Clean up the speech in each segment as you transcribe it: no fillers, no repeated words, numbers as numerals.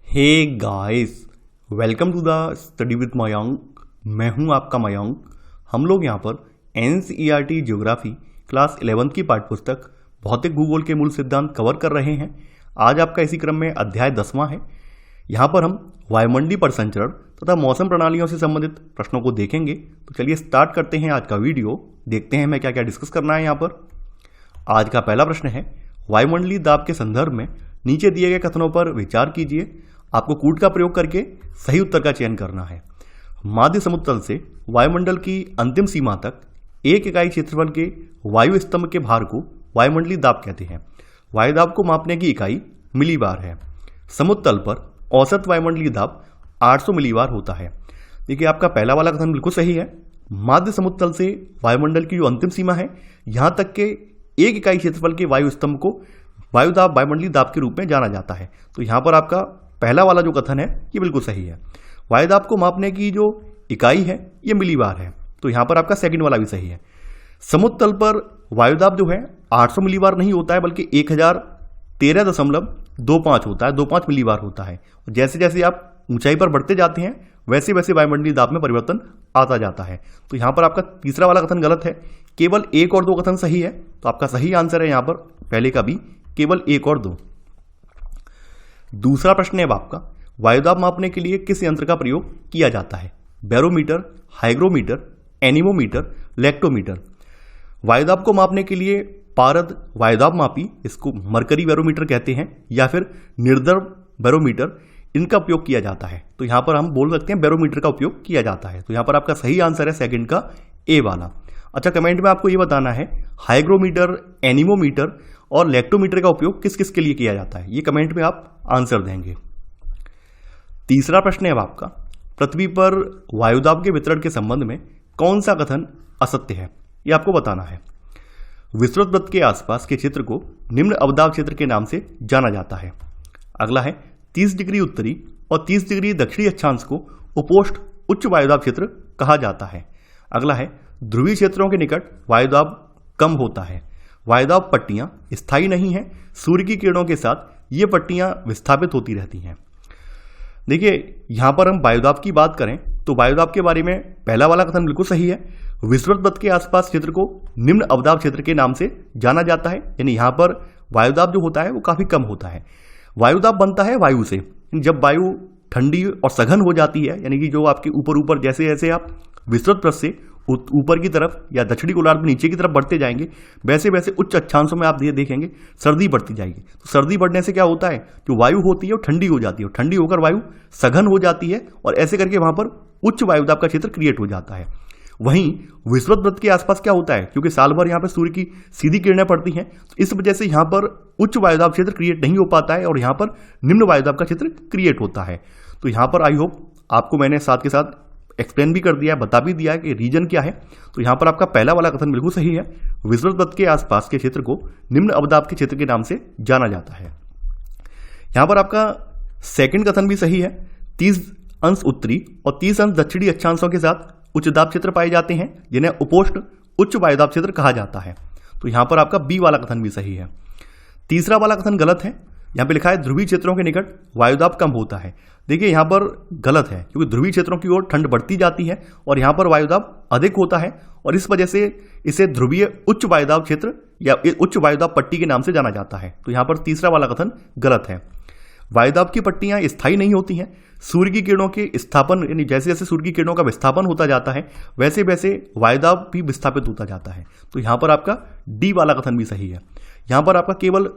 Hey guys, welcome to the study with Mayank. मैं हूं आपका मयंक। हम लोग यहां पर एनसीईआरटी ज्योग्राफी क्लास 11 की पाठ्यपुस्तक भौतिक भूगोल के मूल सिद्धांत कवर कर रहे हैं। आज आपका इसी क्रम में अध्याय 10वां है। यहां पर हम वायुमंडलीय परिसंचरण तथा मौसम प्रणालियों से संबंधित प्रश्नों को देखेंगे। तो चलिए स्टार्ट करते हैं आज का वीडियो। देखते हैं हमें क्या क्या डिस्कस करना है। यहाँ पर आज का पहला प्रश्न है, वायुमंडलीय दाब के संदर्भ में नीचे दिए गए कथनों पर विचार कीजिए। आपको कूट का प्रयोग करके सही उत्तर का चयन करना है। माध्य समुद्र तल से वायुमंडल की अंतिम सीमा तक एक इकाई क्षेत्रफल के वायु स्तंभ के भार को वायुमंडलीय दाब कहते हैं। वायु दाब को मापने की इकाई मिलीबार है। समुद्र तल पर औसत वायुमंडलीय दाब 800 मिलीबार होता है। देखिए, आपका पहला वाला कथन बिल्कुल सही है। माध्य समुद्र तल से वायुमंडल की जो अंतिम सीमा है, यहां तक के एक इकाई क्षेत्रफल के वायु स्तंभ को वायु दाब वायुमंडलीय दाब के रूप में जाना जाता है। तो यहां पर आपका पहला वाला जो कथन है ये बिल्कुल सही है। वायु दाब को मापने की जो इकाई है ये मिलीबार है। तो यहां पर आपका सेकंड वाला भी सही है। समुद्र तल पर वायु दाब जो है 800 मिलीबार नहीं होता है, बल्कि 1013.25 होता है, 25 मिलीबार होता है। जैसे जैसे आप ऊंचाई पर बढ़ते जाते हैं वैसे वैसे वायुमंडलीय दाब में परिवर्तन आता जाता है। तो यहां पर आपका तीसरा वाला कथन गलत है। केवल एक और दो कथन सही है। तो आपका सही आंसर है यहां पर पहले का भी, केवल एक और दो। दूसरा प्रश्न है आपका, वायुदाब मापने के लिए किस यंत्र का प्रयोग किया जाता है? Barometer, hygrometer, anemometer, lactometer. वायुदाब को मापने के लिए पारद वायुदाब मापी, इसको मरकरी बैरोमीटर कहते हैं, या फिर निर्दर बैरोमीटर, इनका उपयोग किया जाता है। तो यहां पर हम बोल सकते हैं बैरोमीटर का उपयोग किया जाता है। तो यहां पर आपका सही आंसर है सेकंड का ए वाला। अच्छा, कमेंट में आपको यह बताना है हाइग्रोमीटर, एनीमोमीटर और लेक्टोमीटर का उपयोग किस किस के लिए किया जाता है। ये कमेंट में आप आंसर देंगे। तीसरा प्रश्न है आपका, पृथ्वी पर वायुदाब के वितरण के संबंध में कौन सा कथन असत्य है, यह आपको बताना है। विस्तृत वृत्त के आसपास के क्षेत्र को निम्न अवदाब क्षेत्र के नाम से जाना जाता है। अगला है 30 डिग्री उत्तरी और 30 डिग्री दक्षिणी अक्षांश को उपोष्ण उच्च वायुदाब क्षेत्र कहा जाता है। अगला है ध्रुवीय क्षेत्रों के निकट वायुदाब कम होता है। वायुदाब पट्टियां स्थायी नहीं है। सूर्य की किरणों के साथ ये पट्टियां विस्थापित होती रहती हैं। देखिए, यहां पर हम वायुदाब की बात करें तो वायुदाब के बारे में पहला वाला कथन बिल्कुल सही है। विस्तृत वृत्त के आसपास क्षेत्र को निम्न अवदाब क्षेत्र के नाम से जाना जाता है। यानी यहां पर वायुदाब जो होता है वो काफी कम होता है। वायुदाब बनता है वायु से। जब वायु ठंडी और सघन हो जाती है, यानी कि जो आपके ऊपर ऊपर जैसे जैसे आप विस्तृत वृत्त से ऊपर की तरफ या दक्षिणी गोलार्ध में नीचे की तरफ बढ़ते जाएंगे, वैसे वैसे उच्च अक्षांशों में आप देखेंगे सर्दी बढ़ती जाएगी। तो सर्दी बढ़ने से क्या होता है, जो वायु होती है वो ठंडी हो जाती है, ठंडी होकर वायु सघन हो जाती है और ऐसे करके वहां पर उच्च वायुदाब का क्षेत्र क्रिएट हो जाता है। वहीं विस्तृत वृत्त के आसपास क्या होता है, क्योंकि साल भर यहाँ पर सूर्य की सीधी किरणें पड़ती हैं, तो इस वजह से यहाँ पर उच्च वायुदाब क्षेत्र क्रिएट नहीं हो पाता है और यहाँ पर निम्न वायुदाब का क्षेत्र क्रिएट होता है। तो यहाँ पर आई होप आपको मैंने साथ के साथ एक्सप्लेन भी कर दिया है, बता भी दिया है कि रीजन क्या है। तो यहां पर आपका पहला वाला कथन बिल्कुल सही है। विस्तृत वृत्त के आसपास के क्षेत्र को निम्न अवदाब के क्षेत्र के नाम से जाना जाता है। यहां पर आपका सेकंड कथन भी सही है। 30 अंश उत्तरी और 30 अंश दक्षिणी अक्षांशों के साथ उच्च दाब क्षेत्र पाए जाते हैं, जिन्हें उपोष्ण उच्च वायुदाब क्षेत्र कहा जाता है। तो यहां पर आपका बी वाला कथन भी सही है। तीसरा वाला कथन गलत है। यहां पे लिखा है ध्रुवीय क्षेत्रों के निकट वायुदाब कम होता है। देखिए, यहां पर गलत है, क्योंकि ध्रुवीय क्षेत्रों की ओर ठंड बढ़ती जाती है और यहां पर वायुदाब अधिक होता है और इस वजह से इसे ध्रुवीय उच्च वायुदाब क्षेत्र या उच्च वायुदाब पट्टी के नाम से जाना जाता है। तो यहां पर तीसरा वाला कथन गलत है। वायुदाब की पट्टियां स्थायी नहीं होती हैं। सूर्य की किरणों के विस्थापन, यानी जैसे जैसे सूर्य की किरणों का विस्थापन होता जाता है वैसे वैसे वायुदाब भी विस्थापित होता जाता है। तो यहां पर आपका डी वाला कथन भी सही है। यहां पर आपका केवल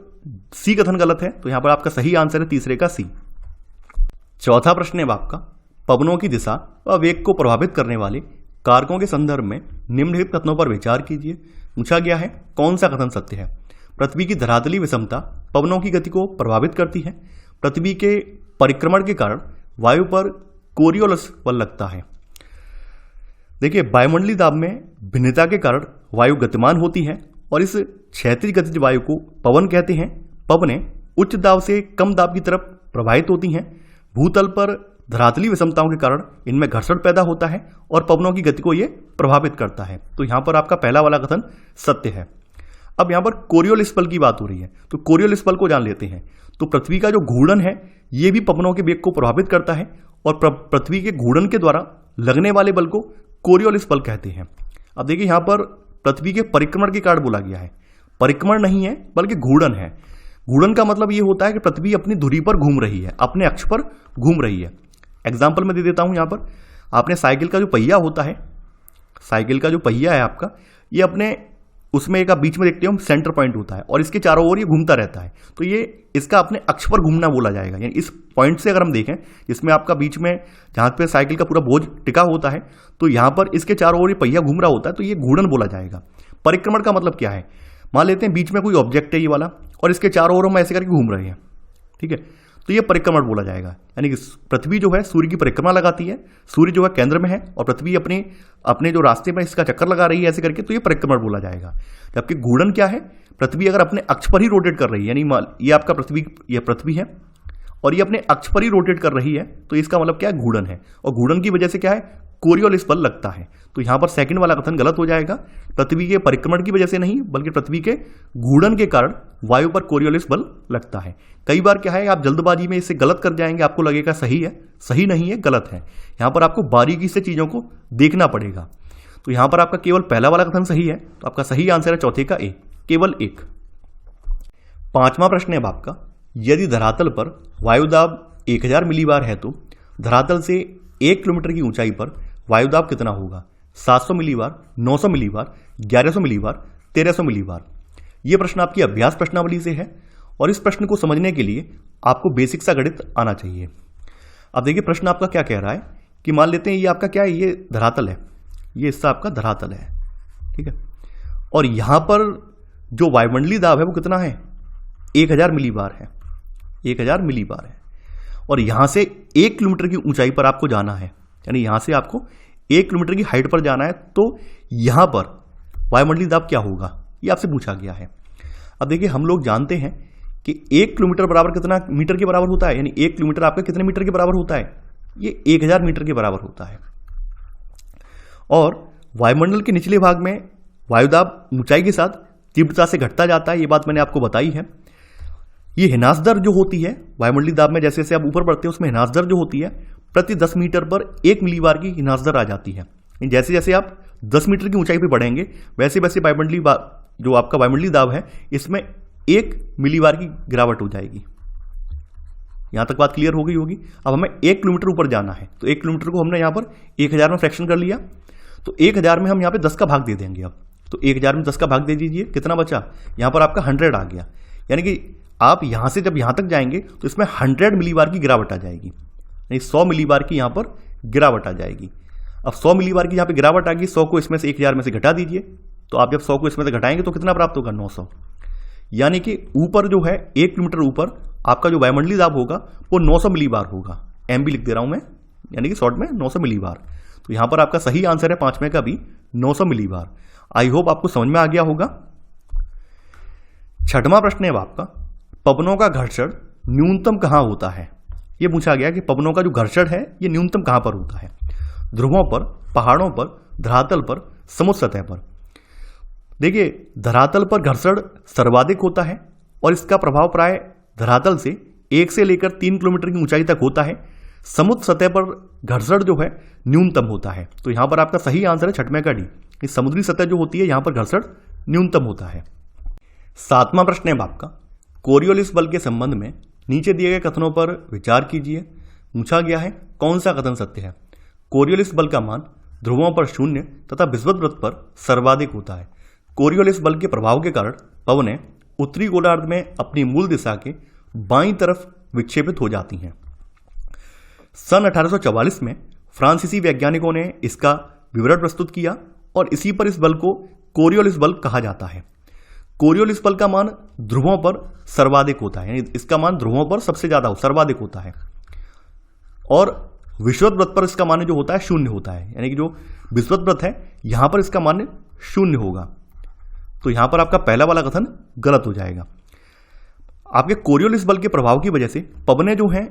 सी कथन गलत है। तो यहां पर आपका सही आंसर है तीसरे का सी। चौथा प्रश्न है आपका, पवनों की दिशा व वेग को प्रभावित करने वाले कारकों के संदर्भ में निम्नलिखित कथनों पर विचार कीजिए। पूछा गया है कौन सा कथन सत्य है। पृथ्वी की धरातलीय विषमता पवनों की गति को प्रभावित करती है। पृथ्वी के परिक्रमण के कारण वायु पर कोरियोलिस बल लगता है। देखिए, वायुमंडलीय दाब में भिन्नता के कारण वायु गतिमान होती है और इस क्षैतिज गतिज वायु को पवन कहते हैं। पवनें उच्च दाब से कम दाब की तरफ प्रवाहित होती हैं। भूतल पर धरातलीय विषमताओं के कारण इनमें घर्षण पैदा होता है और पवनों की गति को यह प्रभावित करता है। तो यहां पर आपका पहला वाला कथन सत्य है। अब यहां पर कोरियोलिस बल की बात हो रही है, तो कोरियोलिस बल को जान लेते हैं। तो पृथ्वी का जो घूर्णन है ये भी पवनों के वेग को प्रभावित करता है और पृथ्वी के घूर्णन के द्वारा लगने वाले बल को कोरियोलिस बल कहते हैं। अब देखिए यहां पर पृथ्वी के परिक्रमण के कारण बोला गया है, परिक्रमण नहीं है बल्कि घूर्णन है। घूर्णन का मतलब ये होता है कि पृथ्वी अपनी धुरी पर घूम रही है, अपने अक्ष पर घूम रही है। एग्जाम्पल मैं दे देता हूं, यहां पर आपने साइकिल का जो पहिया होता है, साइकिल का जो पहिया है आपका, ये अपने उसमें एक आप बीच में देखते हो सेंटर पॉइंट होता है और इसके चारों ओर ये घूमता रहता है, तो ये इसका अपने अक्ष पर घूमना बोला जाएगा। यानी इस पॉइंट से अगर हम देखें, जिसमें आपका बीच में जहां पे साइकिल का पूरा बोझ टिका होता है, तो यहां पर इसके चारों ओर ये पहिया घूम रहा होता है, तो ये घूर्णन बोला जाएगा। परिक्रमण का मतलब क्या है, मान लेते हैं बीच में कोई ऑब्जेक्ट है ये वाला और इसके चारों ओर हम ऐसे करके घूम रहे हैं, ठीक है, तो ये परिक्रमण बोला जाएगा। यानी कि पृथ्वी जो है सूर्य की परिक्रमा लगाती है, सूर्य जो है केंद्र में है और पृथ्वी अपने जो रास्ते में इसका चक्कर लगा रही है ऐसे करके, तो ये परिक्रमण बोला जाएगा। जबकि घूर्णन क्या है, पृथ्वी अगर अपने अक्ष पर ही रोटेट कर रही है, यानी ये आपका पृथ्वी है और ये अपने अक्ष पर ही रोटेट कर रही है, तो इसका मतलब क्या है, घूर्णन है। और घूर्णन की वजह से क्या है, कोरियोलिस बल लगता है। तो यहां पर सेकंड वाला कथन गलत हो जाएगा, पृथ्वी के परिक्रमण की वजह से नहीं बल्कि पृथ्वी के घूर्णन के कारण वायु पर कोरियोलिस बल लगता है। कई बार क्या है, आप जल्दबाजी में इसे गलत कर जाएंगे, आपको लगेगा सही है, सही नहीं है, गलत है। यहां पर आपको बारीकी से चीजों को देखना पड़ेगा। तो यहां पर आपका केवल पहला वाला कथन सही है, तो आपका सही आंसर है चौथे का ए, केवल एक। पांचवा प्रश्न है आपका, यदि धरातल पर वायुदाब 1000 मिलीबार है तो धरातल से 1 किलोमीटर की ऊंचाई पर वायुदाब कितना होगा? 700 मिलीबार, 900 मिलीबार, 1100 मिलीबार, 1300 मिलीबार। यह प्रश्न आपकी अभ्यास प्रश्नावली से है और इस प्रश्न को समझने के लिए आपको बेसिक सा गणित आना चाहिए। अब देखिए प्रश्न आपका क्या कह रहा है कि मान लेते हैं ये आपका क्या है, ये धरातल है, ये हिस्सा आपका धरातल है, ठीक है, और यहां पर जो वायुमंडलीय दाब है वो कितना है, 1000 मिलीबार है, 1000 मिलीबार है। और यहां से 1 किलोमीटर की ऊंचाई पर आपको जाना है, यानी यहां से आपको 1 किलोमीटर की हाइट पर जाना है, तो यहां पर वायुमंडलीय दाब क्या होगा, ये आपसे पूछा गया है। अब देखिए हम लोग जानते हैं कि 1 किलोमीटर बराबर कितना मीटर के बराबर होता है, यानी 1 किलोमीटर आपका कितने मीटर के बराबर होता है, ये 1000 मीटर के बराबर होता है। और वायुमंडल के निचले भाग में वायुदाब ऊंचाई के साथ तीव्रता से घटता जाता है, ये बात मैंने आपको बताई है। ये हिनास दर जो होती है वायुमंडलीय दाब में, जैसे जैसे आप ऊपर बढ़ते हैं उसमें हिनास दर जो होती है प्रति 10 मीटर पर 1 मिलीबार की हिनास दर आ जाती है। जैसे जैसे आप 10 मीटर की ऊंचाई पर बढ़ेंगे वैसे वैसे वायुमंडलीय जो आपका वायुमंडलीय दाब है इसमें 1 मिलीबार की गिरावट हो जाएगी। यहां तक बात क्लियर हो गई होगी। अब हमें 1 किलोमीटर ऊपर जाना है, तो 1 किलोमीटर को हमने यहां पर 1000 में फ्रैक्शन कर लिया, तो 1000 में हम यहां पे 10 का भाग दे देंगे। अब तो 1000 में 10 का भाग दे दीजिए, कितना बचा, यहां पर आपका 100 आ गया। यानी कि आप यहां से जब यहां तक जाएंगे तो इसमें 100 मिलीबार की गिरावट आ जाएगी, यानी 100 मिलीबार की यहां पर गिरावट आ जाएगी। अब 100 मिलीबार की यहां पे गिरावट आ गई, 100 को इसमें से 1000 में से घटा दीजिए, तो आप जब 100 को इसमें से घटाएंगे तो कितना प्राप्त होगा, 900। यानी कि ऊपर जो है 1 किलोमीटर ऊपर आपका जो वायुमंडलीय दाब होगा वो 900 मिलीबार होगा। एम भी लिख दे रहा हूं मैं, यानी कि शॉर्ट में 900 मिलीबार। तो यहां पर आपका सही आंसर है पांचवें का भी 900 मिलीबार। आई होप आपको समझ में आ गया होगा। छठवां प्रश्न है आपका, पवनों का घर्षण न्यूनतम कहां होता है? यह पूछा गया कि पवनों का जो घर्षण है यह न्यूनतम कहां पर होता है? ध्रुवों पर, पहाड़ों पर, धरातल पर, समुद्र सतह पर। देखिए धरातल पर घर्षण सर्वाधिक होता है और इसका प्रभाव प्राय धरातल से 1 से लेकर 3 किलोमीटर की ऊंचाई तक होता है। समुद्र सतह पर घर्षण जो है न्यूनतम होता है। तो यहां पर आपका सही आंसर है छठवें का डी, इस समुद्री सतह जो होती है यहां पर घर्षण न्यूनतम होता है। सातवां प्रश्न है आपका, कोरियोलिस बल के संबंध में नीचे दिए गए कथनों पर विचार कीजिए। पूछा गया है कौन सा कथन सत्य है? कोरियोलिस बल का मान ध्रुवों पर 0 तथा विषुवत पर सर्वाधिक होता है। कोरियोलिस बल के प्रभाव के कारण पवनें उत्तरी गोलार्ध में अपनी मूल दिशा के बाईं तरफ विक्षेपित हो जाती हैं। सन 1844 में फ्रांसीसी वैज्ञानिकों ने इसका विवरण प्रस्तुत किया और इसी पर इस बल को कोरियोलिस बल कहा जाता है। कोरियोलिस बल का मान ध्रुवों पर सर्वाधिक होता है, यानी इसका मान ध्रुवों पर सबसे ज्यादा सर्वाधिक होता है और विषुवत व्रत पर इसका मान जो होता है 0 होता है, यानी कि जो विषुवत व्रत है यहां पर इसका मान 0 होगा। तो यहां पर आपका पहला वाला कथन गलत हो जाएगा। आपके कोरियोलिस बल के प्रभाव की वजह से पवनें जो हैं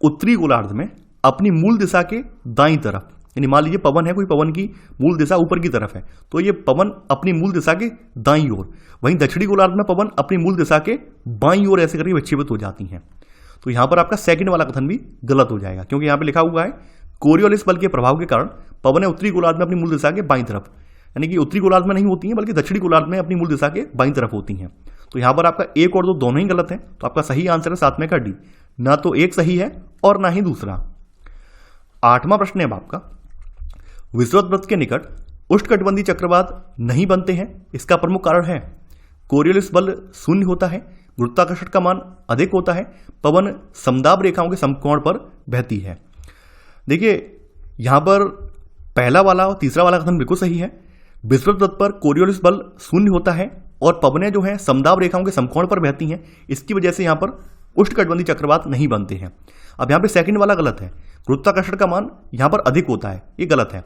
उत्तरी गोलार्ध में अपनी मूल दिशा के दाईं तरफ, यानी मान लीजिए पवन है, कोई पवन की मूल दिशा ऊपर की तरफ है तो ये पवन अपनी मूल दिशा के दाईं ओर, वहीं दक्षिणी गोलार्ध में पवन अपनी मूल दिशा के बाईं ओर ऐसे करके विक्षेपित हो जाती हैं। तो यहां पर आपका सेकंड वाला कथन भी गलत हो जाएगा, क्योंकि यहां पे लिखा हुआ है कोरियोलिस बल के प्रभाव के कारण पवनें उत्तरी गोलार्ध में अपनी मूल दिशा के बाईं तरफ, यानी कि उत्तरी गोलार्ध में नहीं होती हैं बल्कि दक्षिणी गोलार्ध में अपनी मूल दिशा के बाईं तरफ होती हैं। तो यहां पर आपका एक और दो दोनों ही गलत हैं, तो आपका सही आंसर है 7वें का डी, ना तो एक सही है और ना ही दूसरा। 8वां प्रश्न है आपका, विषुवत वृत्त के निकट उष्णकटिबंधीय चक्रवात नहीं बनते हैं, इसका प्रमुख कारण है कोरियोलिस बल शून्य होता है, गुरुत्वाकर्षण का मान अधिक होता है, पवन समदाब रेखाओं के समकोण पर बहती है। देखिए यहां पर पहला वाला और तीसरा वाला कथन बिल्कुल सही है। विषुवत वृत्त पर कोरियोलिस बल शून्य होता है और पवनें जो हैं समदाब रेखाओं के समकोण पर बहती हैं, इसकी वजह से यहां पर उष्णकटिबंधीय चक्रवात नहीं बनते हैं। अब यहां पे सेकंड वाला गलत है, गुरुत्वाकर्षण का मान यहां पर अधिक होता है, ये गलत है।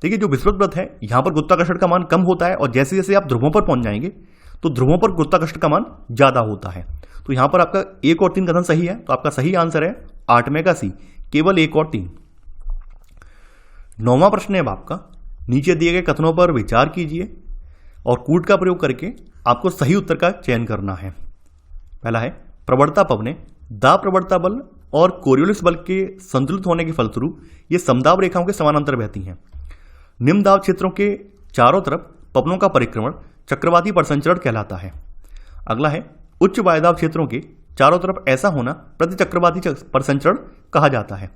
देखिए जो विषुवत वृत्त है यहां पर गुरुत्वाकर्षण का मान कम होता है और जैसे जैसे आप ध्रुवों पर पहुंच जाएंगे तो ध्रुवों पर गुरुत्वाकर्षण का मान ज्यादा होता है। तो यहां पर आपका 1 और 3 कथन सही है, तो आपका सही आंसर है 8वें का सी, केवल 1 और 3। 9वां प्रश्न है आपका, नीचे दिए गए कथनों पर विचार कीजिए और कूट का प्रयोग करके आपको सही उत्तर का चयन करना है। पहला है प्रवणता पवनें दाब प्रवणता बल और कोरियोलिस बल के संतुलित होने के फलस्वरूप ये समदाब रेखाओं के समानांतर बहती हैं। निम्न दाब क्षेत्रों के चारों तरफ पवनों का परिक्रमण चक्रवाती परिसंचरण कहलाता है। अगला है उच्च वायुदाब क्षेत्रों के चारों तरफ ऐसा होना प्रतिचक्रवाती परिसंचरण कहा जाता है।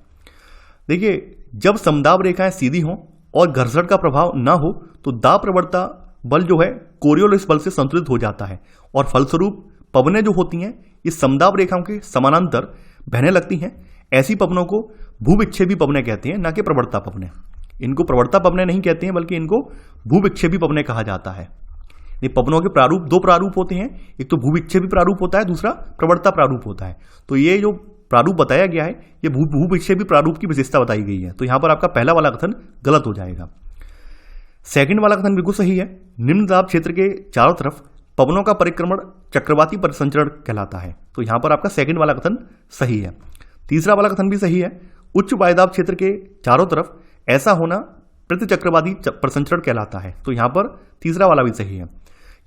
देखिए जब समदाब रेखाएं सीधी हों और घर्षण का प्रभाव ना हो तो दाब प्रवणता बल जो है कोरियोलिस बल से संतुलित हो जाता है और फलस्वरूप पवनें जो होती हैं ये समदाब रेखाओं के समानांतर बहने लगती हैं। ऐसी पवनों को भूविक्षेपी पवनें कहते हैं, ना कि प्रवणता पवनें। इनको प्रवणता पवनें नहीं कहते हैं बल्कि इनको भूविक्षेपी पवनें कहा जाता है। ये पवनों के प्रारूप दो प्रारूप होते हैं, एक तो भूविक्षेपी प्रारूप होता है, दूसरा प्रवणता प्रारूप होता है। तो ये जो प्रारूप बताया गया है ये भूविक्षेपी प्रारूप की विशेषता बताई गई है, तो यहां पर आपका पहला वाला कथन गलत हो जाएगा। सेकंड वाला कथन बिल्कुल सही है, निम्न दाब क्षेत्र के चारों तरफ पवनों का परिक्रमण चक्रवाती परिसंचरण कहलाता है, तो यहां पर आपका सेकंड वाला कथन सही है। तीसरा वाला कथन भी सही है, उच्च वायुदाब क्षेत्र के चारों तरफ ऐसा होना प्रतिचक्रवाती परिसंचरण कहलाता है, तो यहां पर तीसरा वाला भी सही है।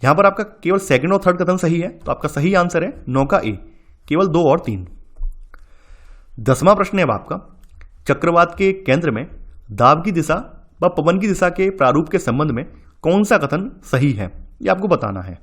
यहां पर आपका केवल सेकंड और थर्ड कथन सही है, तो आपका सही आंसर है 9 का ए, केवल 2 और 3। 10वां प्रश्न है आपका, चक्रवात के केंद्र में दाब की दिशा व पवन की दिशा के प्रारूप के संबंध में कौन सा कथन सही है, यह आपको बताना है।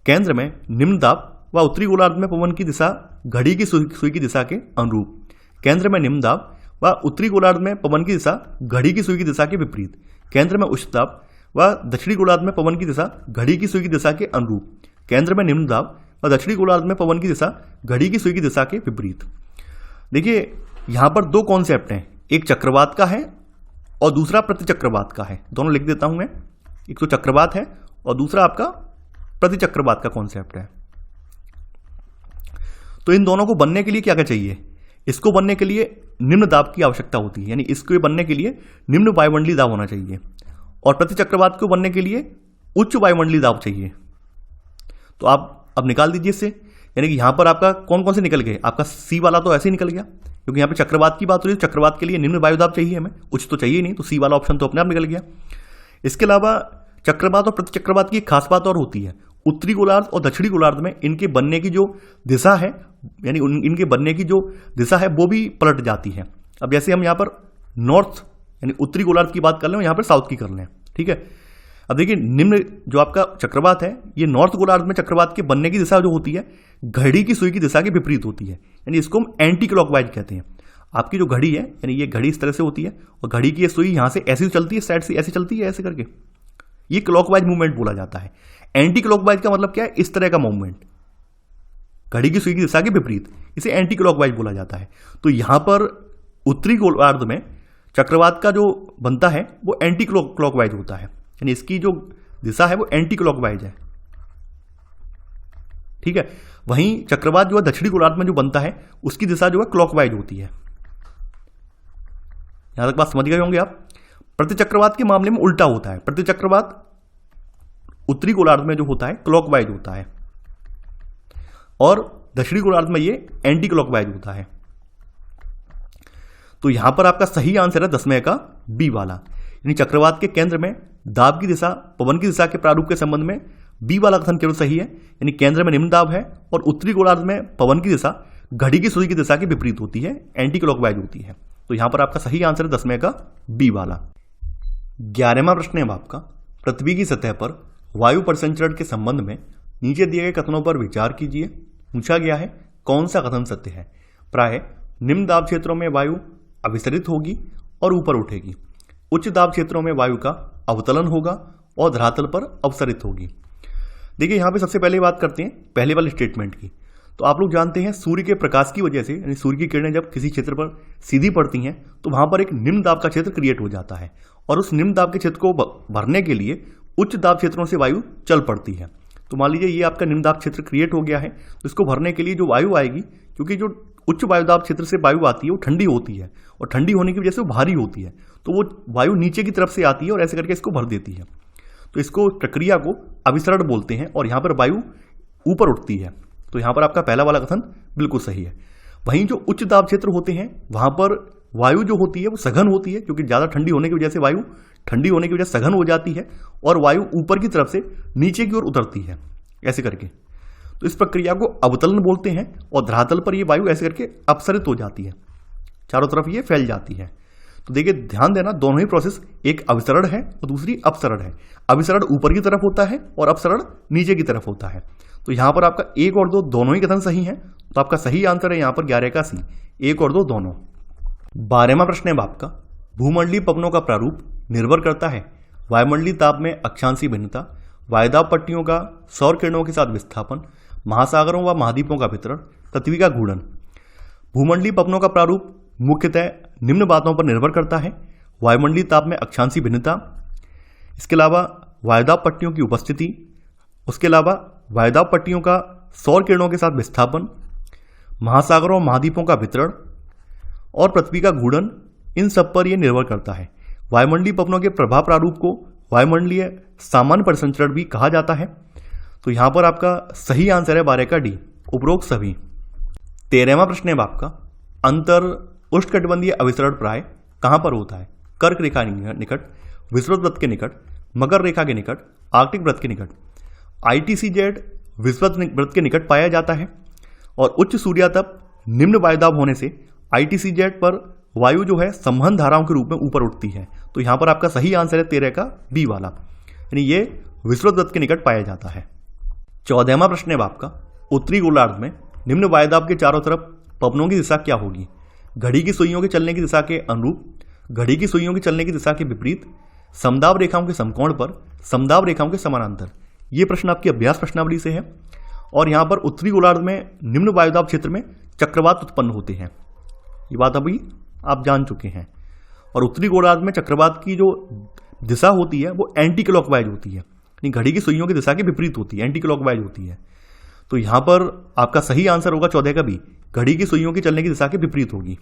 केंद्र में निम्न दाब व उत्तरी गोलार्ध में पवन की दिशा घड़ी की सुई की दिशा के अनुरूप। केंद्र में निम्न दाब व उत्तरी गोलार्ध में पवन की दिशा घड़ी की सुई की दिशा के विपरीत। केंद्र में उच्च दाब व दक्षिणी गोलार्ध में पवन की दिशा घड़ी की सुई की दिशा के अनुरूप। केंद्र में निम्न दाब व दक्षिणी गोलार्ध में पवन की दिशा घड़ी की सुई की दिशा के विपरीत। देखिए यहां पर दो कॉन्सेप्ट हैं, एक चक्रवात का है और दूसरा प्रतिचक्रवात का है। दोनों लिख देता हूं मैं, एक तो चक्रवात है और दूसरा आपका प्रतिचक्रवात का कॉन्सेप्ट है। तो इन दोनों को बनने के लिए क्या क्या चाहिए, इसको बनने के लिए निम्न दाब की आवश्यकता होती है, यानी इसको बनने के लिए निम्न वायुमंडलीय दाब होना चाहिए, और प्रतिचक्रवात को बनने के लिए उच्च वायुमंडलीय दाब चाहिए। तो आप अब निकाल दीजिए इससे, यानी कि यहां पर आपका कौन कौन से निकल गए, आपका सी वाला तो ऐसे ही निकल गया, क्योंकि यहां पे चक्रवात की बात हो रही है, चक्रवात के लिए निम्न वायुदाब चाहिए हमें, उच्च तो चाहिए नहीं, तो सी वाला ऑप्शन तो अपने आप निकल गया। इसके अलावा चक्रवात और प्रतिचक्रवात की एक खास बात और होती है, उत्तरी गोलार्ध और दक्षिणी गोलार्ध में इनके बनने की जो दिशा है, यानी इनके बनने की जो दिशा है वो भी पलट जाती है। अब जैसे हम यहाँ पर नॉर्थ यानी उत्तरी गोलार्ध की बात कर लें, यहाँ पर साउथ की कर लें, ठीक है। अब देखिए निम्न जो आपका चक्रवात है ये नॉर्थ गोलार्ध में चक्रवात के बनने की दिशा जो होती है घड़ी की सुई की दिशा के विपरीत होती है, यानी इसको हम एंटी क्लॉकवाइज कहते हैं। आपकी जो घड़ी है यानी ये घड़ी इस तरह से होती है और घड़ी की ये सुई यहां से ऐसी चलती है, साइड से ऐसे चलती है, ऐसे करके, ये क्लॉकवाइज मूवमेंट बोला जाता है। एंटी क्लॉकवाइज का मतलब क्या है, इस तरह का मूवमेंट, घड़ी की सुई की दिशा के विपरीत, इसे एंटी क्लॉकवाइज बोला जाता है। तो यहां पर उत्तरी गोलार्ध में चक्रवात का जो बनता है वो एंटी क्लॉकवाइज होता है, यानी इसकी जो दिशा है वो एंटी क्लॉकवाइज है, ठीक है। वहीं चक्रवात जो है दक्षिणी गोलार्ध में जो बनता है उसकी दिशा जो है क्लॉकवाइज होती है। यहां तक बात समझ गए होंगे आप। प्रतिचक्रवात के मामले में उल्टा होता है, प्रतिचक्रवात उत्तरी गोलार्ध में जो होता है क्लॉकवाइज होता है और दक्षिणी गोलार्ध में ये एंटी क्लॉकवाइज होता है। तो यहां पर आपका सही आंसर है 10वें का बी वाला, यानी चक्रवात के केंद्र में दाब की दिशा पवन की दिशा के प्रारूप के संबंध में बी वाला कथन केवल सही है, यानी केंद्र में निम्न दाब है और उत्तरी गोलार्ध में पवन की दिशा घड़ी की सुई की दिशा के विपरीत होती है, एंटी क्लॉकवाइज होती है। तो यहां पर आपका सही आंसर है 10वें का बी वाला। 11वां प्रश्न है आपका, पृथ्वी की सतह पर वायु परिसंचरण के संबंध में नीचे दिए गए कथनों पर विचार कीजिए। पूछा गया है कौन सा कथन सत्य है। प्राय निम्न दाब क्षेत्रों में वायु अभिसरित होगी और ऊपर उठेगी, उच्च दाब क्षेत्रों में वायु का अवतलन होगा और धरातल पर अवसरित होगी। देखिए यहां पे सबसे पहले बात करते हैं पहले वाले स्टेटमेंट की। तो आप लोग जानते हैं सूर्य के प्रकाश की वजह से, यानी सूर्य की किरणें जब किसी क्षेत्र पर सीधी पड़ती हैं तो वहां पर एक निम्न दाब का क्षेत्र क्रिएट हो जाता है, और उस निम्न दाब के क्षेत्र को भरने के लिए उच्च दाब क्षेत्रों से वायु चल पड़ती है। तो मान लीजिए ये आपका निम्न दाब क्षेत्र क्रिएट हो गया है, तो इसको भरने के लिए जो वायु आएगी, क्योंकि जो उच्च वायुदाब क्षेत्र से वायु आती है वो ठंडी होती है, और ठंडी होने की वजह से वो भारी होती है, तो वो वायु नीचे की तरफ से आती है और ऐसे करके इसको भर देती है। तो इसको प्रक्रिया को अभिसरण बोलते हैं, और यहाँ पर वायु ऊपर उठती है। तो यहाँ पर आपका पहला वाला कथन बिल्कुल सही है। वहीं जो उच्च दाब क्षेत्र होते हैं वहां पर वायु जो होती है वो सघन होती है, क्योंकि ज्यादा ठंडी होने की वजह से वायु ठंडी होने की वजह से सघन हो जाती है और वायु ऊपर की तरफ से नीचे की ओर उतरती है ऐसे करके। तो इस प्रक्रिया को अवतलन बोलते हैं, और धरातल पर ये वायु ऐसे करके अपसरित हो जाती है, चारों तरफ ये फैल जाती है। तो देखिए ध्यान देना, दोनों ही प्रोसेस, एक अभिसरण है और दूसरी अपसरण है। अभिसरण ऊपर की तरफ होता है और अपसरण नीचे की तरफ होता है। तो यहां पर आपका 1 और 2 दोनों ही कथन सही हैं, तो आपका सही आंसर है यहां पर 11 का सी, 1 और 2 दोनों। 12वां प्रश्न है आपका, भूमंडलीय पवनों का प्रारूप निर्भर करता है वायुमंडलीय ताप में अक्षांशीय भिन्नता, वायुदाब पट्टियों का सौर किरणों के साथ विस्थापन, महासागरों व महाद्वीपों का वितरण, पृथ्वी का घूर्णन। भूमंडलीय पवनों का प्रारूप मुख्यतः निम्न बातों पर निर्भर करता है, वायुमंडलीय ताप में अक्षांशीय भिन्नता, इसके अलावा वायुदाब पट्टियों की उपस्थिति, उसके अलावा वायुदाब पट्टियों का सौर किरणों के साथ विस्थापन, महासागरों और महाद्वीपों का वितरण और पृथ्वी का घूर्णन, इन सब पर यह निर्भर करता है। वायुमंडलीय पवनों के प्रभाव प्रारूप को वायुमंडलीय सामान्य परिसंचरण भी कहा जाता है। तो यहां पर आपका सही आंसर है 12 का डी, उपरोक्त सभी। 13वां प्रश्न है आपका, अंतर उष्णकटिबंधीय अभिसरण प्राय कहां पर होता है। कर्क रेखा के निकट, विषुवत वृत्त के निकट, मकर रेखा के निकट, आर्कटिक वृत्त के निकट। ITCZ विषुवत वृत्त के निकट पाया जाता है, और उच्च सूर्यातप निम्न वायुदाब होने से ITCZ पर वायु जो है संवहन धाराओं के रूप में ऊपर उठती है। तो यहां पर आपका सही आंसर है 13 का बी वाला, यानी ये विषुवत वृत्त के निकट पाया जाता है। 14वां प्रश्न है आपका, उत्तरी गोलार्ध में निम्न वायुदाब के चारों तरफ पवनों की दिशा क्या होगी। घड़ी की सुइयों के चलने की दिशा के अनुरूप, घड़ी की सुइयों के चलने की दिशा के विपरीत, समदाब रेखाओं के समकोण पर, समदाब रेखाओं के समानांतर। ये प्रश्न आपकी अभ्यास प्रश्नावली से है, और यहां पर उत्तरी गोलार्ध में निम्न वायुदाब क्षेत्र में चक्रवात उत्पन्न होते हैं, ये बात अभी आप जान चुके हैं। और उत्तरी गोलार्ध में चक्रवात की जो दिशा होती है वो एंटी क्लॉकवाइज होती है, यानी घड़ी की सुइयों की दिशा के विपरीत होती है, एंटी क्लॉकवाइज होती है। तो यहां पर आपका सही आंसर होगा 14 का बी, घड़ी की सुइयों की चलने की दिशा के विपरीत होगी।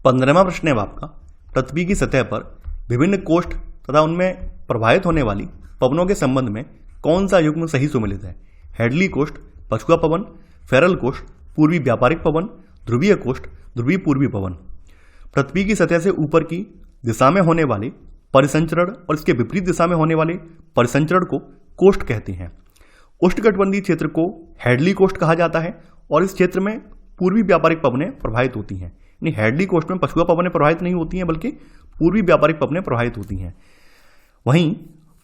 15वां प्रश्न है आपका, पृथ्वी की सतह पर विभिन्न कोष्ठ तथा उनमें प्रवाहित होने वाली पवनों के संबंध में कौन सा युग्म सही सुमेलित है। हेडली कोष्ठ, पछुआ पवन, फेरल कोष्ठ, पूर्वी व्यापारिक पवन, ध्रुवीय कोष्ठ, ध्रुवीय पूर्वी पवन। पृथ्वी की सतह से ऊपर की दिशा में होने वाले परिसंचरण और इसके विपरीत दिशा में होने वाले परिसंचरण को कोष्ठ कहते हैं। उष्णकटिबंधीय क्षेत्र को हेडली कोष्ठ कहा जाता है, और इस क्षेत्र में पूर्वी व्यापारिक पवनें प्रवाहित होती हैं। यानी हेडली कोष्ठ में पछुआ पवनें प्रवाहित नहीं होती हैं, बल्कि पूर्वी व्यापारिक पवनें प्रवाहित होती हैं। वहीं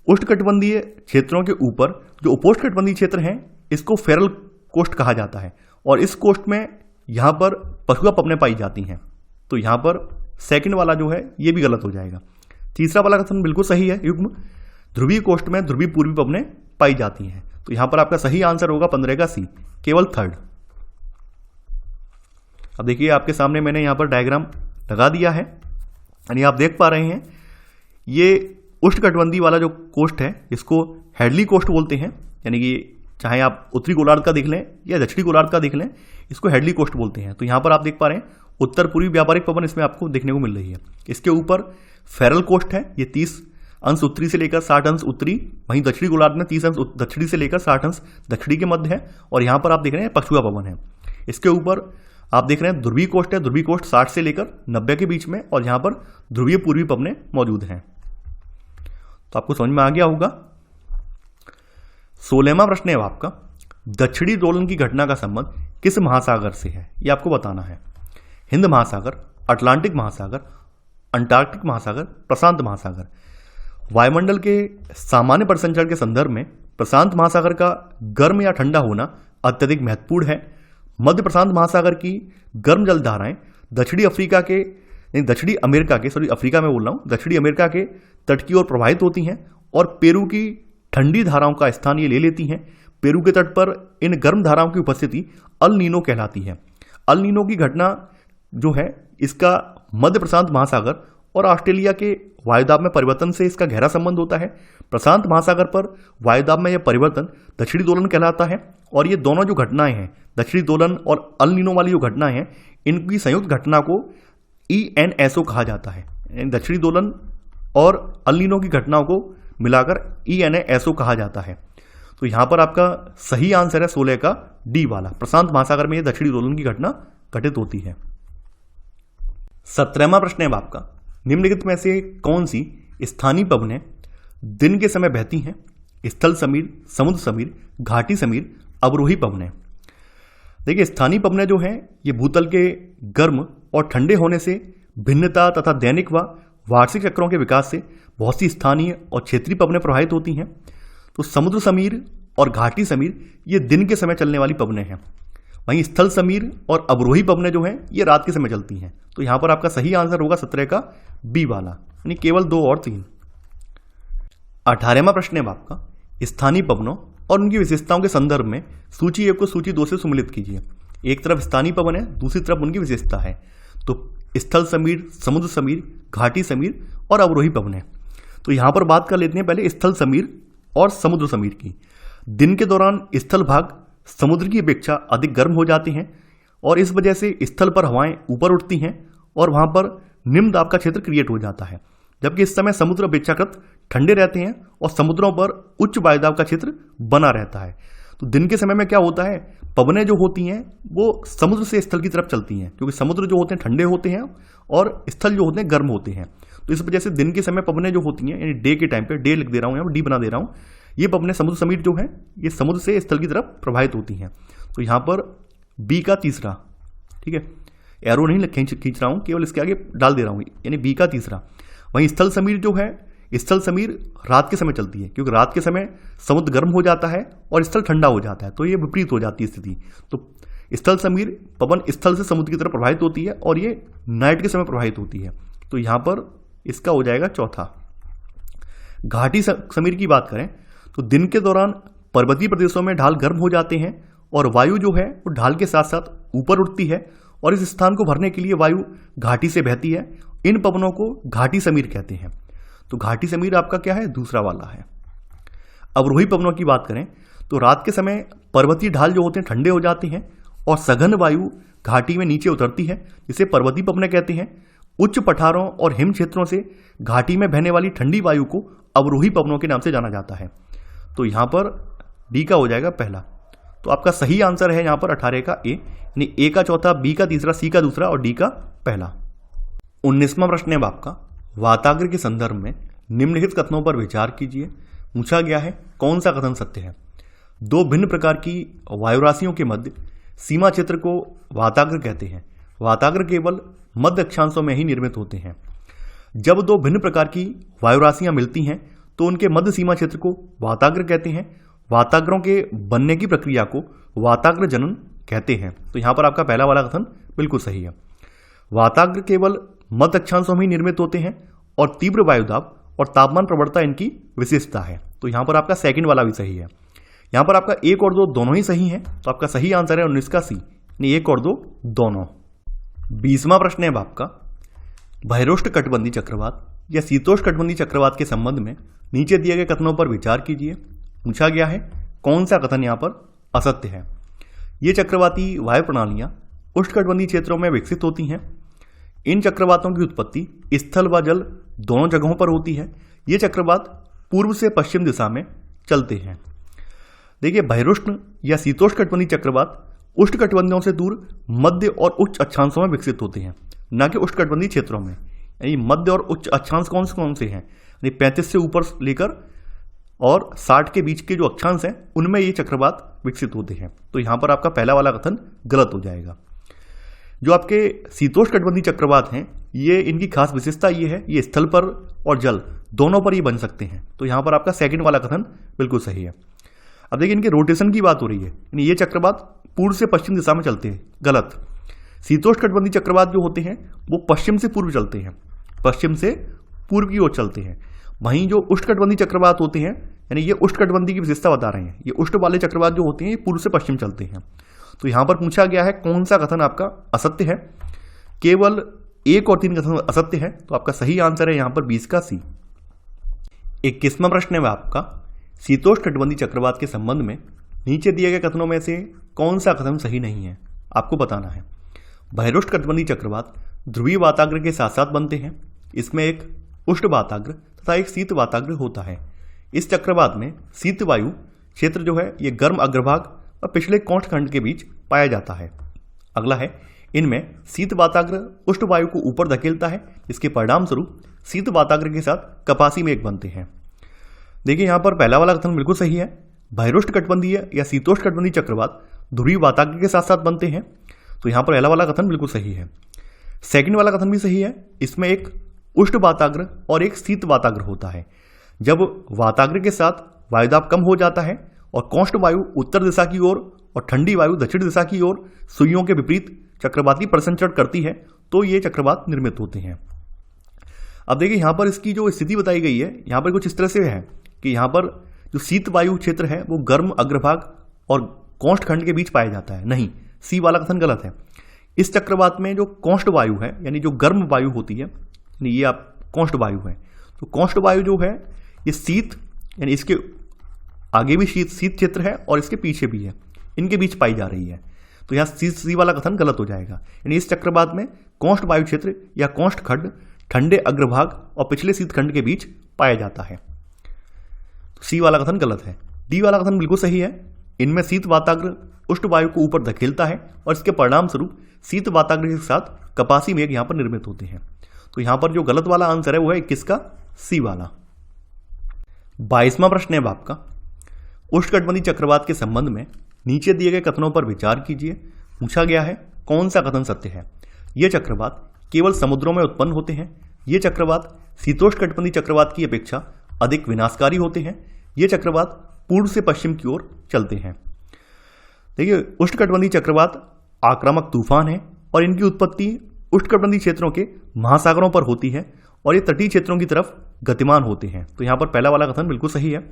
उष्णकटिबंधीय क्षेत्रों के ऊपर जो उपोष्णकटिबंधीय क्षेत्र हैं, इसको फेरल कोष्ठ कहा जाता है, और इस कोष्ठ में यहां पर पछुआ पवनें पाई जाती हैं। तो यहां पर सेकंड वाला जो है ये भी गलत हो जाएगा। तीसरा वाला कथन बिल्कुल सही है, युग्म ध्रुवीय कोष्ठ में ध्रुवीय पूर्वी पवनें पाई जाती हैं। तो यहां पर आपका सही आंसर होगा 15 का सी, केवल थर्ड। अब देखिए आपके सामने मैंने यहां पर डायग्राम लगा दिया है, यानी आप देख पा रहे हैं ये उष्णकटिबंधीय वाला जो कोष्ठ है इसको हेडली कोष्ठ बोलते हैं, यानी कि चाहे आप उत्तरी गोलार्ध का देख लें या दक्षिणी गोलार्ध का देख लें, इसको हेडली कोष्ठ बोलते हैं। तो यहां पर आप देख पा रहे हैं उत्तर पूर्वी व्यापारिक पवन इसमें आपको देखने को मिल रही है। इसके ऊपर फेरल कोष्ठ है, ये 30 अंश उत्तरी से लेकर 60 अंश उत्तरी, वहीं दक्षिणी गोलार्ध में 30 अंश दक्षिणी से लेकर 60 अंश दक्षिणी के मध्य है, और यहां पर आप देख रहे हैं पछुआ पवन है। इसके ऊपर आप देख रहे हैं ध्रुवीय कोष्ठ है, ध्रुवीय कोष्ठ 60 से लेकर 90 के बीच में, और यहां पर ध्रुवीय पूर्वी पवनें मौजूद हैं। तो आपको समझ में आ गया होगा। 16वां प्रश्न है आपका, दक्षिणी दोलन की घटना का संबंध किस महासागर से है, ये आपको बताना है। हिंद महासागर, अटलांटिक महासागर, अंटार्कटिक महासागर, प्रशांत महासागर। वायुमंडल के सामान्य परिसंचरण के संदर्भ में प्रशांत महासागर का गर्म या ठंडा होना अत्यधिक महत्वपूर्ण है। मध्य प्रशांत महासागर की गर्म जलधाराएं दक्षिणी अफ्रीका के तट की ओर प्रवाहित होती हैं और पेरू की ठंडी धाराओं का स्थान ये ले लेती हैं। पेरू के तट पर इन गर्म धाराओं की उपस्थिति अल नीनो कहलाती है। अल नीनो की घटना जो है इसका मध्य प्रशांत महासागर और ऑस्ट्रेलिया के वायुदाब में परिवर्तन से इसका गहरा संबंध होता है। प्रशांत महासागर पर वायुदाब में यह परिवर्तन दक्षिणी दोलन कहलाता है और ये दोनों जो घटनाएं हैं, दक्षिणी दोलन और अल नीनो वाली जो घटनाएं हैं, इनकी संयुक्त घटना को ENSO कहा जाता है। दक्षिणी दोलन और अल नीनो की घटनाओं को मिलाकर ENSO कहा जाता है। तो यहां पर आपका सही आंसर है 16 का डी वाला। प्रशांत महासागर में यह दक्षिणी दोलन की घटना घटित होती है। 17वां प्रश्न है आपका, निम्नलिखित में से कौन सी स्थानीय पवनें दिन के समय बहती हैं? स्थल समीर, समुद्र समीर, घाटी समीर, अवरोही पवनें। देखिए, स्थानीय पवनें जो हैं ये भूतल के गर्म और ठंडे होने से भिन्नता तथा दैनिक व वार्षिक चक्रों के विकास से बहुत सी स्थानीय और क्षेत्रीय पवनें प्रभावित होती हैं। तो समुद्र समीर और घाटी समीर ये दिन के समय चलने वाली पवनें हैं। वहीं स्थल समीर और अवरोही पवनें जो हैं ये रात के समय चलती हैं। तो यहां पर आपका सही आंसर होगा 17 का बी वाला, यानी केवल 2 और 3। 18वां प्रश्न है आपका, स्थानीय पवनों और उनकी विशेषताओं के संदर्भ में सूची 1 को सूची 2 से सम्मिलित कीजिए। एक तरफ स्थानीय पवन है, दूसरी तरफ उनकी विशेषता है। तो स्थल समीर, समुद्र समीर, घाटी समीर और अवरोही पवनें। तो यहां पर बात कर लेते हैं पहले स्थल समीर और समुद्र समीर की। दिन के दौरान स्थल भाग समुद्र की अपेक्षा अधिक गर्म हो जाते हैं और इस वजह से स्थल पर हवाएं ऊपर उठती हैं और वहां पर निम्न दाब का क्षेत्र क्रिएट हो जाता है, जबकि इस समय समुद्र अपेक्षाकृत ठंडे रहते हैं और समुद्रों पर उच्च वायुदाब का क्षेत्र बना रहता है। तो दिन के समय में क्या होता है, पवनें जो होती हैं वो समुद्र से स्थल की तरफ चलती हैं, क्योंकि समुद्र जो होते हैं ठंडे होते हैं और स्थल जो होते हैं गर्म होते हैं। तो इस वजह से दिन के समय पवनें जो होती हैं, यानी डे के टाइम पे, डे लिख दे रहा हूँ यहाँ डी बना दे रहा हूँ, ये पवनें समुद्र समीर जो है ये समुद्र से स्थल की तरफ प्रभावित होती हैं। तो यहाँ पर बी का तीसरा, ठीक है, एरो नहीं खींच रहा हूँ, केवल इसके आगे डाल दे रहा हूँ, यानी बी का तीसरा। वहीं स्थल समीर जो है, स्थल समीर रात के समय चलती है, क्योंकि रात के समय समुद्र गर्म हो जाता है और स्थल ठंडा हो जाता है, तो ये विपरीत हो जाती है स्थिति। तो स्थल समीर पवन स्थल से समुद्र की तरफ प्रभावित होती है और ये नाइट के समय प्रभावित होती है। तो यहां पर इसका हो जाएगा चौथा। घाटी समीर की बात करें तो दिन के दौरान पर्वतीय प्रदेशों में ढाल गर्म हो जाते हैं और वायु जो है वो ढाल के साथ साथ ऊपर उठती है और इस स्थान को भरने के लिए वायु घाटी से बहती है। इन पवनों को घाटी समीर कहते हैं। तो घाटी समीर आपका क्या है, दूसरा वाला है। अवरोही पवनों की बात करें तो रात के समय पर्वतीय ढाल जो होते हैं ठंडे हो जाते हैं और सघन वायु घाटी में नीचे उतरती है, जिसे पर्वतीय पवनें कहते हैं। उच्च पठारों और हिम क्षेत्रों से घाटी में बहने वाली ठंडी वायु को अवरोही पवनों के नाम से जाना जाता है। तो यहां पर डी का हो जाएगा पहला। तो आपका सही आंसर है यहां पर 18 का ए, यानी ए का चौथा, बी का तीसरा, सी का दूसरा और डी का पहला। 19वां प्रश्न है आपका, वाताग्र के संदर्भ में निम्नलिखित कथनों पर विचार कीजिए। पूछा गया है कौन सा कथन सत्य है। दो भिन्न प्रकार की वायुराशियों के मध्य सीमा क्षेत्र को वाताग्र कहते हैं। वाताग्र केवल मध्य अक्षांशों में ही निर्मित होते हैं। जब दो भिन्न प्रकार की वायुराशियां मिलती हैं तो उनके मध्य सीमा क्षेत्र को वाताग्र कहते हैं। वाताग्रों के बनने की प्रक्रिया को वाताग्र जनन कहते हैं। तो यहां पर आपका पहला वाला कथन बिल्कुल सही है। वाताग्र केवल मध्य अक्षांशों में ही निर्मित होते हैं और तीव्र वायुदाब और तापमान प्रवणता इनकी विशेषता है। तो यहां पर आपका सेकंड वाला भी सही है। यहां पर आपका 1 और 2 दोनों ही सही हैं, तो आपका सही आंसर है 19 का सी, 1 और 2 दोनों। 20वां प्रश्न है आपका, बहिरोष्ण कटिबंधीय चक्रवात या शीतोष्ण कटिबंधीय चक्रवात के संबंध में नीचे दिए गए कथनों पर विचार कीजिए। पूछा गया है कौन सा कथन यहां पर असत्य है। ये चक्रवाती वायु प्रणालियां उष्णकटिबंधीय क्षेत्रों में विकसित होती हैं। इन चक्रवातों की उत्पत्ति स्थल व जल दोनों जगहों पर होती है। ये चक्रवात पूर्व से पश्चिम दिशा में चलते हैं। देखिए, बहिरोष्ण या शीतोष्ण कटिबंधीय चक्रवात उष्णकटिबंधों से दूर मध्य और उच्च अक्षांशों में विकसित होते हैं, न कि उष्णकटिबंधीय क्षेत्रों में। यानी मध्य और उच्च अक्षांश कौन से हैं, यानी 35 से ऊपर लेकर और 60 के बीच के जो अक्षांश हैं उनमें ये चक्रवात विकसित होते हैं। तो यहाँ पर आपका पहला वाला कथन गलत हो जाएगा। जो आपके शीतोष्णकटिबंधीय चक्रवात हैं, ये इनकी खास विशेषता ये है, ये स्थल पर और जल दोनों पर ही बन सकते हैं। तो यहाँ पर आपका सेकंड वाला कथन बिल्कुल सही है। अब देखिए इनके रोटेशन की बात हो रही है, यानी ये चक्रवात पूर्व से पश्चिम दिशा में चलते हैं, गलत। शीतोष्णकटिबंधीय चक्रवात जो होते हैं वो पश्चिम से पूर्व चलते हैं, पश्चिम से पूर्व की ओर चलते हैं। वहीं जो उष्णकटिबंधीय चक्रवात होते हैं, यानी ये उष्णकटिबंधीय की विशेषता बता रहे हैं, ये उष्ण वाले चक्रवात जो होते हैं ये पूर्व से पश्चिम चलते हैं। तो यहां पर पूछा गया है कौन सा कथन आपका असत्य है। केवल 1 और 3 कथन असत्य है, तो आपका सही आंसर है यहां पर 20 का सी। 21वां प्रश्न है आपका, शीतोष्णकटिबंधीय चक्रवात के संबंध में नीचे दिए गए कथनों में से कौन सा कथन सही नहीं है, आपको बताना है। बहिरुष्णकटिबंधीय चक्रवात ध्रुवीय वाताग्र के साथ साथ बनते हैं। इसमें एक उष्ण वाताग्र तथा एक शीत वाताग्र होता है। इस चक्रवात में शीत वायु क्षेत्र जो है ये गर्म अग्रभाग और पिछले कोष्ठखंड के बीच पाया जाता है। अगला है, इनमें शीत वाताग्र उष्ण वायु को ऊपर धकेलता है, इसके परिणाम स्वरूप शीत वाताग्र के साथ कपासी मेघ बनते हैं। देखिए यहाँ पर पहला वाला कथन बिल्कुल सही है। बहिरुष्णकटिबंधीय या शीतोष्णकटिबंधीय चक्रवात ध्रुवीय वाताग्र के साथ साथ बनते हैं। तो यहाँ पर पहला वाला कथन बिल्कुल सही है। सेकंड वाला कथन भी सही है। इसमें एक उष्ण वाताग्र और एक शीत वाताग्र होता है। जब वाताग्र के साथ वायुदाब कम हो जाता है और कोष्ठ वायु उत्तर दिशा की ओर और ठंडी वायु दक्षिण दिशा की ओर सुइयों के विपरीत चक्रवाती परिसंचरण करती है, तो ये चक्रवात निर्मित होते हैं। अब देखिए यहाँ पर इसकी जो स्थिति बताई गई है, यहाँ पर कुछ इस तरह से है कि यहाँ पर जो शीत वायु क्षेत्र है वो गर्म अग्रभाग और कोष्ठखंड के बीच पाया जाता है। नहीं, सी वाला कथन गलत है। इस चक्रवात में जो कोष्ठ वायु है, यानी जो गर्म वायु होती है, यानी ये आप कोष्ठ वायु है, तो कोष्ठ वायु जो है ये शीत, यानी इसके आगे भी शीत क्षेत्र है और इसके पीछे भी है, इनके बीच पाई जा रही है। तो यहाँ सी वाला कथन गलत हो जाएगा। यानी इस चक्रवात में कोष्ठ वायु क्षेत्र या कोष्ठ खंड ठंडे अग्रभाग और पिछले शीत खंड के बीच पाया जाता है। तो सी वाला कथन गलत है। डी वाला कथन बिल्कुल सही है। इनमें शीत वाताग्र उष्ण वायु को ऊपर धकेलता है और इसके परिणाम स्वरूप शीत वाताग्र के साथ कपासी मेघ यहाँ पर निर्मित होते हैं। तो यहाँ पर जो गलत वाला आंसर है वो है 21 का सी वाला। 22वां प्रश्न है आपका, उष्णकटिबंधीय चक्रवात के संबंध में नीचे दिए गए कथनों पर विचार कीजिए। पूछा गया है कौन सा कथन सत्य है। ये चक्रवात केवल समुद्रों में उत्पन्न होते हैं। ये चक्रवात शीतोष्णकटिबंधीय चक्रवात की अपेक्षा अधिक विनाशकारी होते हैं। ये चक्रवात पूर्व से पश्चिम की ओर चलते हैं। देखिए उष्णकटिबंधीय चक्रवात आक्रामक तूफान है और इनकी उत्पत्ति उष्णकटिबंधीय क्षेत्रों के महासागरों पर होती है और ये तटीय क्षेत्रों की तरफ गतिमान होते हैं। तो यहाँ पर पहला वाला कथन बिल्कुल सही है।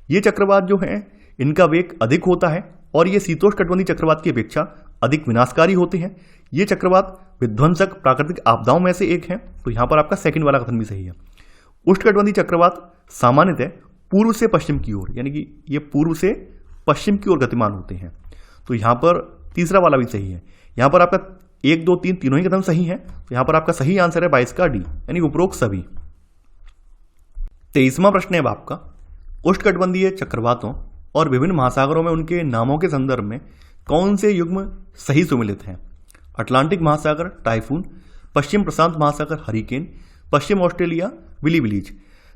ये चक्रवात जो है इनका वेग अधिक होता है और ये शीतोष्णकटिबंधीय चक्रवात की अपेक्षा अधिक विनाशकारी होते हैं। ये चक्रवात विध्वंसक प्राकृतिक आपदाओं में से एक है। तो यहाँ पर आपका सेकंड वाला कथन भी सही है। उष्णकटिबंधीय चक्रवात सामान्यतः पूर्व से पश्चिम की ओर, यानी कि ये पूर्व से पश्चिम की ओर गतिमान होते हैं। तो यहाँ पर तीसरा वाला भी सही है। यहाँ पर आपका 1, 2, 3 तीनों ही कथन सही है। तो यहाँ पर आपका सही आंसर है 22 का डी, यानी उपरोक्त सभी। 23वां प्रश्न है आपका, उष्णकटिबंधीय चक्रवातों और विभिन्न महासागरों में उनके नामों के संदर्भ में कौन से युग्म सही सुमेलित हैं। अटलांटिक महासागर टाइफून, पश्चिम प्रशांत महासागर हरिकेन, पश्चिम ऑस्ट्रेलिया विली विलीज।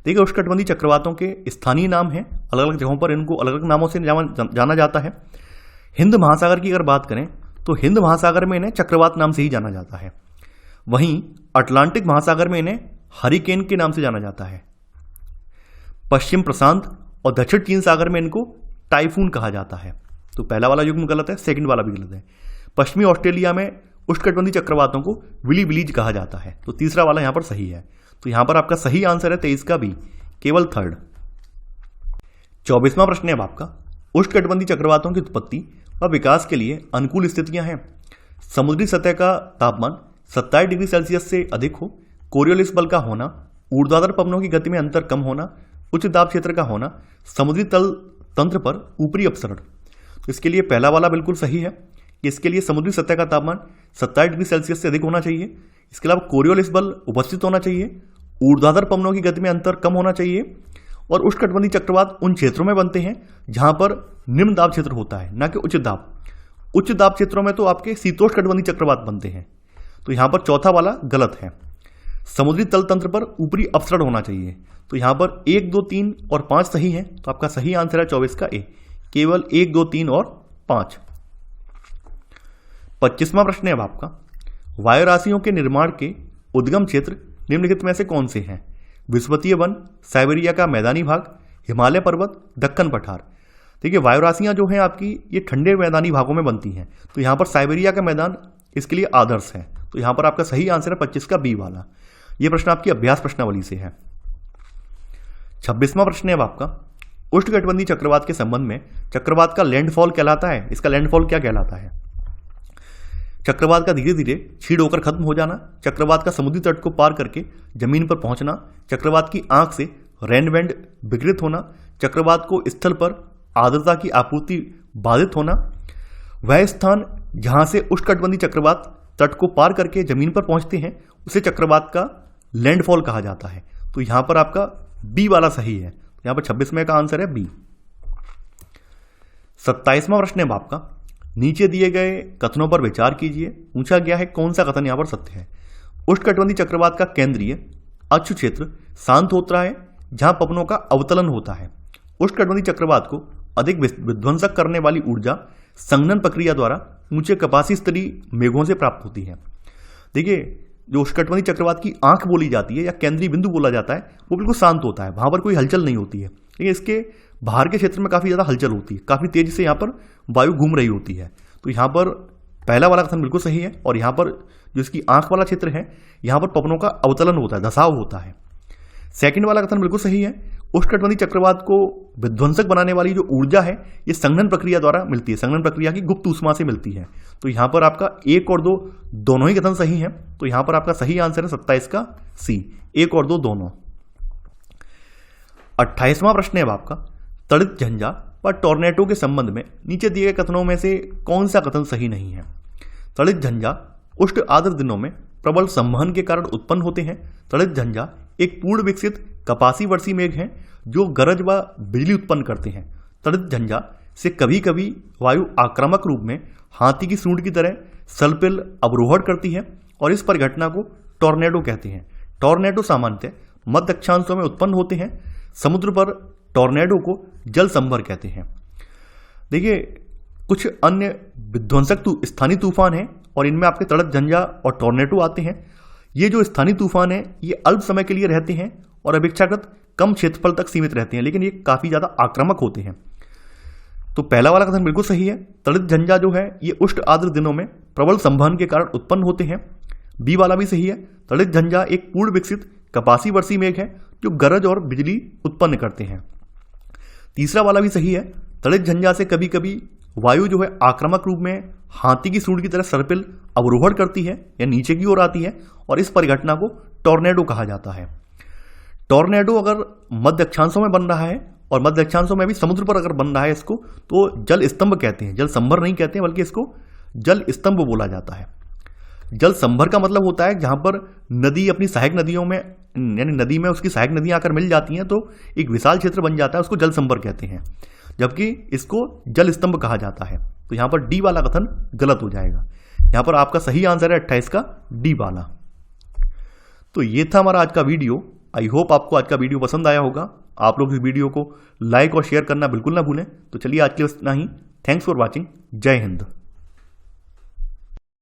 देखिए उष्णकटिबंधीय चक्रवातों के स्थानीय नाम हैं, अलग अलग जगहों पर इनको अलग अलग नामों से जाना जाता है। हिंद महासागर की अगर बात करें तो हिंद महासागर में इन्हें चक्रवात नाम से ही जाना जाता है। वहीं अटलांटिक महासागर में इन्हें हरिकेन के नाम से जाना जाता है। पश्चिम प्रशांत और दक्षिण चीन सागर में इनको टाइफून कहा जाता है। तो पहला वाला युग्म गलत है, सेकंड वाला भी गलत है। पश्चिमी ऑस्ट्रेलिया में उष्णकटिबंधीय चक्रवातों को विली विलीज कहा जाता है। तो तीसरा वाला यहां पर सही है। तो यहां पर आपका सही आंसर है 23 का बी, केवल थर्ड। 24वां प्रश्न है आपका, उष्णकटिबंधीय चक्रवातों की उत्पत्ति व विकास के लिए अनुकूल स्थितियां हैं। समुद्री सतह का तापमान 27 डिग्री सेल्सियस से अधिक हो, कोरियोलिस बल का होना, ऊर्ध्वाधर पवनों की गति में अंतर कम होना, उच्च दाब क्षेत्र का होना, समुद्री तल तंत्र पर ऊपरी अपसरण। तो इसके लिए पहला वाला बिल्कुल सही है कि इसके लिए समुद्री सतह का तापमान 27 डिग्री सेल्सियस से अधिक होना चाहिए। इसके अलावा कोरियोलिस बल उपस्थित होना चाहिए, ऊर्ध्वाधर पवनों की गति में अंतर कम होना चाहिए और उष्णकटिबंधीय चक्रवात उन क्षेत्रों में बनते हैं जहां पर निम्न दाब क्षेत्र होता है, न कि उच्च दाब। उच्च दाब क्षेत्रों में तो आपके शीतोष्णकटिबंधीय चक्रवात बनते हैं। तो यहां पर चौथा वाला गलत है। समुद्री तल तंत्र पर ऊपरी अपसरण होना चाहिए। तो यहां पर 1, 2, 3 और 5 सही है, तो आपका सही आंसर है 24 का ए, केवल 1, 2, 3 और 5। 25वां प्रश्न है अब आपका, वायु राशियों के निर्माण के उद्गम क्षेत्र निम्नलिखित में से कौन से हैं? विषुवतीय वन, साइबेरिया का मैदानी भाग, हिमालय पर्वत, दक्कन पठार। देखिए वायु राशियां जो हैं आपकी ये ठंडे मैदानी भागों में बनती हैं, तो यहां पर साइबेरिया का मैदान इसके लिए आदर्श है, तो यहां पर आपका सही आंसर है 25 का बी वाला। यह प्रश्न आपकी अभ्यास प्रश्नावली से है। 26वां प्रश्न है अब आपका, उष्णकटिबंधीय चक्रवात के संबंध में चक्रवात का लैंडफॉल कहलाता है, इसका लैंडफॉल क्या कहलाता है? चक्रवात का धीरे धीरे क्षीण होकर खत्म हो जाना, चक्रवात का समुद्री तट को पार करके जमीन पर पहुंचना, चक्रवात की आंख से रेनबैंड विकृत होना, चक्रवात को स्थल पर आर्द्रता की आपूर्ति बाधित होना, वह स्थान जहां से उष्णकटिबंधीय चक्रवात तट को पार करके जमीन पर पहुंचते हैं उसे चक्रवात का लैंडफॉल कहा जाता है। तो यहां पर आपका बी वाला सही है, यहां पर 26वें का आंसर है बी। 27वां प्रश्न है आपका, नीचे दिए गए कथनों पर विचार कीजिए। पूछा गया है कौन सा कथन यहां पर सत्य है? उष्णकटिबंधीय चक्रवात का केंद्रीय अक्ष क्षेत्र शांत होता है जहां पवनों का अवतलन होता है। उष्णकटिबंधीय चक्रवात को अधिक विध्वंसक करने वाली ऊर्जा संघनन प्रक्रिया द्वारा ऊंचे कपासी स्तरीय मेघों से प्राप्त होती है। देखिए जो उष्णकटिबंधीय चक्रवात की आंख बोली जाती है या केंद्रीय बिंदु बोला जाता है वो बिल्कुल शांत होता है, वहां पर कोई हलचल नहीं होती है, लेकिन इसके बाहर के क्षेत्र में काफी ज्यादा हलचल होती है, काफी तेजी से यहाँ पर वायु घूम रही होती है। तो यहाँ पर पहला वाला कथन बिल्कुल सही है, और यहाँ पर जो इसकी आंख वाला क्षेत्र है यहाँ पर पवनों का अवतलन होता है, धसाव होता है। सेकंड वाला कथन बिल्कुल सही है, उष्णकटिबंधीय चक्रवात को विध्वंसक बनाने वाली जो ऊर्जा है ये संघनन प्रक्रिया द्वारा मिलती है, संघनन प्रक्रिया की गुप्त ऊष्मा से मिलती है। तो यहां पर आपका 1 और 2 दोनों ही कथन सही है, तो यहां पर आपका सही आंसर है 27 का सी, 1 और 2 दोनों। 28वां प्रश्न है आपका, तड़ित झंझा व टॉर्नेडो के संबंध में नीचे दिए गए कथनों में से कौन सा कथन सही नहीं है? तड़ित झंझा उष्ण आर्द्र दिनों में प्रबल संवहन के कारण उत्पन्न होते हैं। तड़ित झंझा एक पूर्ण विकसित कपासी वर्षी मेघ हैं जो गरज व बिजली उत्पन्न करते हैं। तड़ित झंझा से कभी कभी वायु आक्रामक रूप में हाथी की सूंड की तरह सल्पिल अवरोहण करती है और इस परिघटना को टॉर्नेडो कहते हैं। टॉर्नेडो सामान्यतः मध्य अक्षांशों में उत्पन्न होते हैं। समुद्र पर टॉर्नेडो को जल संभर कहते हैं। देखिए कुछ अन्य विध्वंसक स्थानीय तूफान हैं और इनमें आपके तड़ित झंझा और टॉर्नेडो आते हैं। ये जो स्थानीय तूफान है ये अल्प समय के लिए रहते हैं और अपेक्षाकृत कम क्षेत्रफल तक सीमित रहते हैं, लेकिन ये काफी ज्यादा आक्रामक होते हैं। तो पहला वाला कथन बिल्कुल सही है, तड़ित झंझा जो है ये उष्ण आर्द्र दिनों में प्रबल संवहन के कारण उत्पन्न होते हैं। बी वाला भी सही है, तड़ित झंझा एक पूर्ण विकसित कपासी वर्षी मेघ है जो गरज और बिजली उत्पन्न करते हैं। तीसरा वाला भी सही है, तड़ित झंझा से कभी कभी वायु जो है आक्रामक रूप में हाथी की सूंड की तरह सर्पिल अवरोहण करती है या नीचे की ओर आती है और इस परिघटना को टॉर्नेडो कहा जाता है। टॉर्नेडो अगर मध्य अक्षांशों में बन रहा है और मध्य अक्षांशों में भी समुद्र पर अगर बन रहा है इसको तो जल स्तंभ कहते हैं, जल संभर नहीं कहते हैं बल्कि इसको जल स्तंभ बोला जाता है। जल संभर का मतलब होता है जहां पर नदी अपनी सहायक नदियों में यानी नदी में उसकी सहायक नदियां आकर मिल जाती हैं तो एक विशाल क्षेत्र बन जाता है, उसको जल संभर कहते हैं, जबकि इसको जल स्तंभ कहा जाता है। तो यहां पर डी वाला कथन गलत हो जाएगा। यहां पर आपका सही आंसर है 28 का डी वाला। तो ये था हमारा आज का वीडियो। आई होप आपको आज का वीडियो पसंद आया होगा। आप लोग इस वीडियो को लाइक और शेयर करना बिल्कुल ना भूलें। तो चलिए आज के लिए इतना ही। Thanks for watching. जय हिंद।